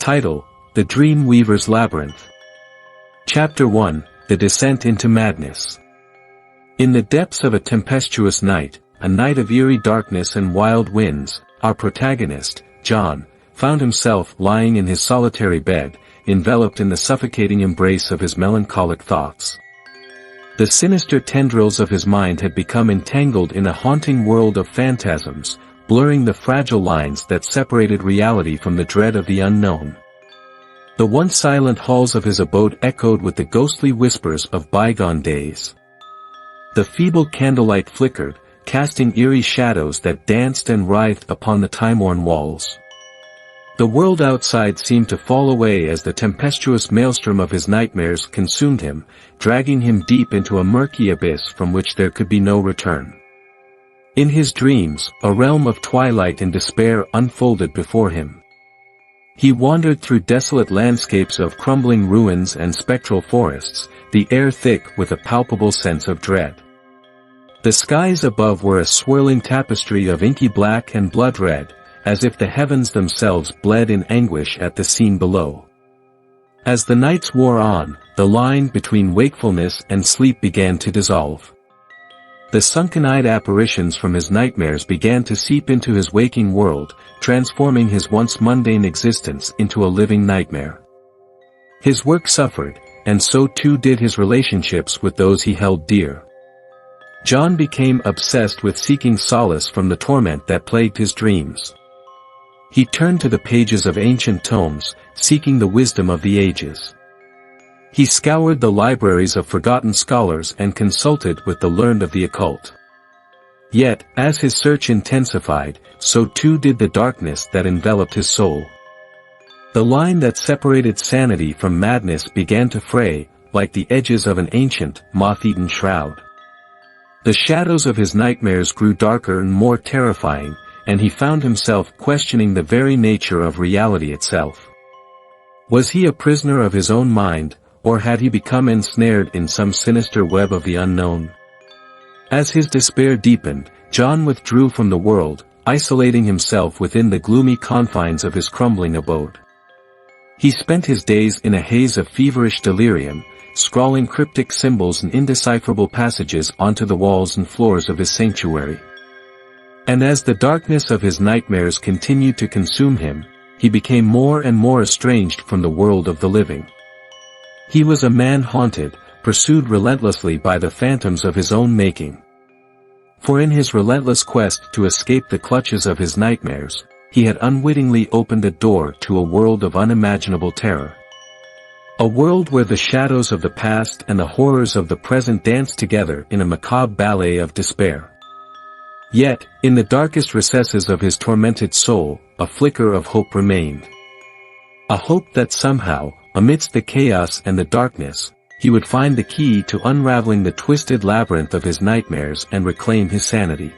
Title: The Dream Weaver's Labyrinth. Chapter 1: The Descent into Madness. In the depths of a tempestuous night, a night of eerie darkness and wild winds, our protagonist, John, found himself lying in his solitary bed, enveloped in the suffocating embrace of his melancholic thoughts. The sinister tendrils of his mind had become entangled in a haunting world of phantasms, blurring the fragile lines that separated reality from the dread of the unknown. The once silent halls of his abode echoed with the ghostly whispers of bygone days. The feeble candlelight flickered, casting eerie shadows that danced and writhed upon the time-worn walls. The world outside seemed to fall away as the tempestuous maelstrom of his nightmares consumed him, dragging him deep into a murky abyss from which there could be no return. In his dreams, a realm of twilight and despair unfolded before him. He wandered through desolate landscapes of crumbling ruins and spectral forests, the air thick with a palpable sense of dread. The skies above were a swirling tapestry of inky black and blood red, as if the heavens themselves bled in anguish at the scene below. As the nights wore on, the line between wakefulness and sleep began to dissolve. The sunken-eyed apparitions from his nightmares began to seep into his waking world, transforming his once mundane existence into a living nightmare. His work suffered, and so too did his relationships with those he held dear. John became obsessed with seeking solace from the torment that plagued his dreams. He turned to the pages of ancient tomes, seeking the wisdom of the ages. He scoured the libraries of forgotten scholars and consulted with the learned of the occult. Yet, as his search intensified, so too did the darkness that enveloped his soul. The line that separated sanity from madness began to fray, like the edges of an ancient, moth-eaten shroud. The shadows of his nightmares grew darker and more terrifying, and he found himself questioning the very nature of reality itself. Was he a prisoner of his own mind, or had he become ensnared in some sinister web of the unknown? As his despair deepened, John withdrew from the world, isolating himself within the gloomy confines of his crumbling abode. He spent his days in a haze of feverish delirium, scrawling cryptic symbols and indecipherable passages onto the walls and floors of his sanctuary. And as the darkness of his nightmares continued to consume him, he became more and more estranged from the world of the living. He was a man haunted, pursued relentlessly by the phantoms of his own making. For in his relentless quest to escape the clutches of his nightmares, he had unwittingly opened a door to a world of unimaginable terror. A world where the shadows of the past and the horrors of the present danced together in a macabre ballet of despair. Yet, in the darkest recesses of his tormented soul, a flicker of hope remained. A hope that somehow, amidst the chaos and the darkness, he would find the key to unraveling the twisted labyrinth of his nightmares and reclaim his sanity.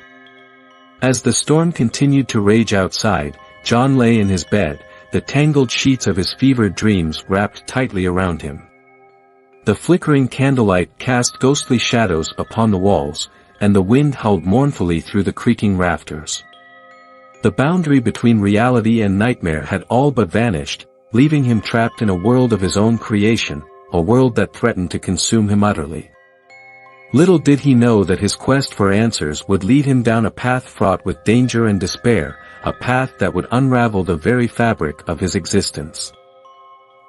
As the storm continued to rage outside, John lay in his bed, the tangled sheets of his fevered dreams wrapped tightly around him. The flickering candlelight cast ghostly shadows upon the walls, and the wind howled mournfully through the creaking rafters. The boundary between reality and nightmare had all but vanished, leaving him trapped in a world of his own creation, a world that threatened to consume him utterly. Little did he know that his quest for answers would lead him down a path fraught with danger and despair, a path that would unravel the very fabric of his existence.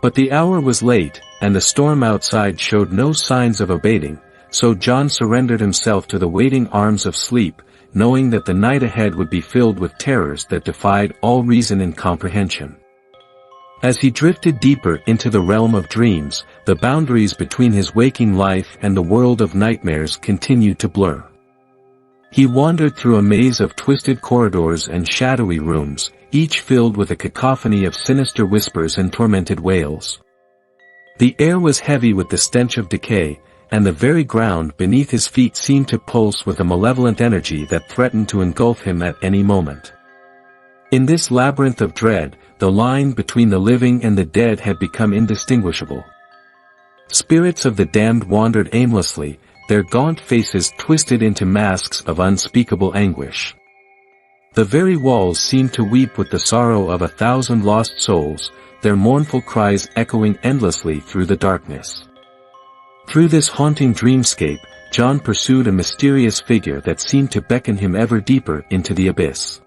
But the hour was late, and the storm outside showed no signs of abating, so John surrendered himself to the waiting arms of sleep, knowing that the night ahead would be filled with terrors that defied all reason and comprehension. As he drifted deeper into the realm of dreams, the boundaries between his waking life and the world of nightmares continued to blur. He wandered through a maze of twisted corridors and shadowy rooms, each filled with a cacophony of sinister whispers and tormented wails. The air was heavy with the stench of decay, and the very ground beneath his feet seemed to pulse with a malevolent energy that threatened to engulf him at any moment. In this labyrinth of dread, the line between the living and the dead had become indistinguishable. Spirits of the damned wandered aimlessly, their gaunt faces twisted into masks of unspeakable anguish. The very walls seemed to weep with the sorrow of 1,000 lost souls, their mournful cries echoing endlessly through the darkness. Through this haunting dreamscape, John pursued a mysterious figure that seemed to beckon him ever deeper into the abyss.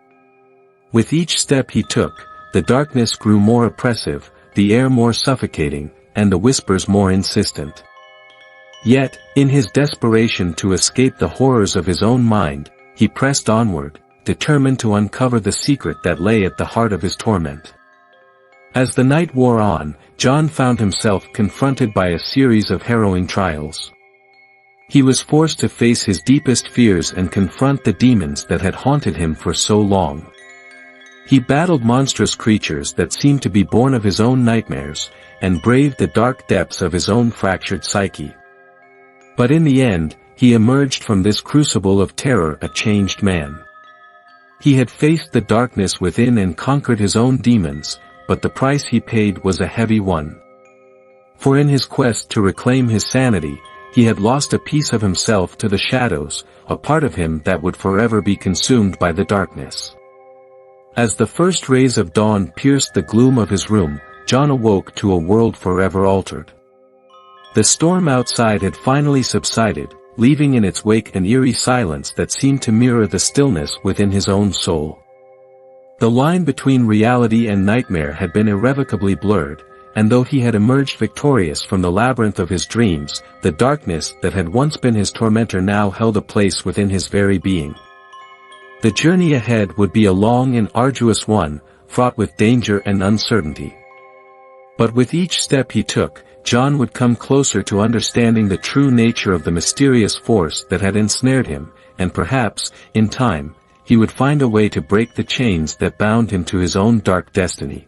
With each step he took, the darkness grew more oppressive, the air more suffocating, and the whispers more insistent. Yet, in his desperation to escape the horrors of his own mind, he pressed onward, determined to uncover the secret that lay at the heart of his torment. As the night wore on, John found himself confronted by a series of harrowing trials. He was forced to face his deepest fears and confront the demons that had haunted him for so long. He battled monstrous creatures that seemed to be born of his own nightmares, and braved the dark depths of his own fractured psyche. But in the end, he emerged from this crucible of terror a changed man. He had faced the darkness within and conquered his own demons, but the price he paid was a heavy one. For in his quest to reclaim his sanity, he had lost a piece of himself to the shadows, a part of him that would forever be consumed by the darkness. As the first rays of dawn pierced the gloom of his room, John awoke to a world forever altered. The storm outside had finally subsided, leaving in its wake an eerie silence that seemed to mirror the stillness within his own soul. The line between reality and nightmare had been irrevocably blurred, and though he had emerged victorious from the labyrinth of his dreams, the darkness that had once been his tormentor now held a place within his very being. The journey ahead would be a long and arduous one, fraught with danger and uncertainty. But with each step he took, John would come closer to understanding the true nature of the mysterious force that had ensnared him, and perhaps, in time, he would find a way to break the chains that bound him to his own dark destiny.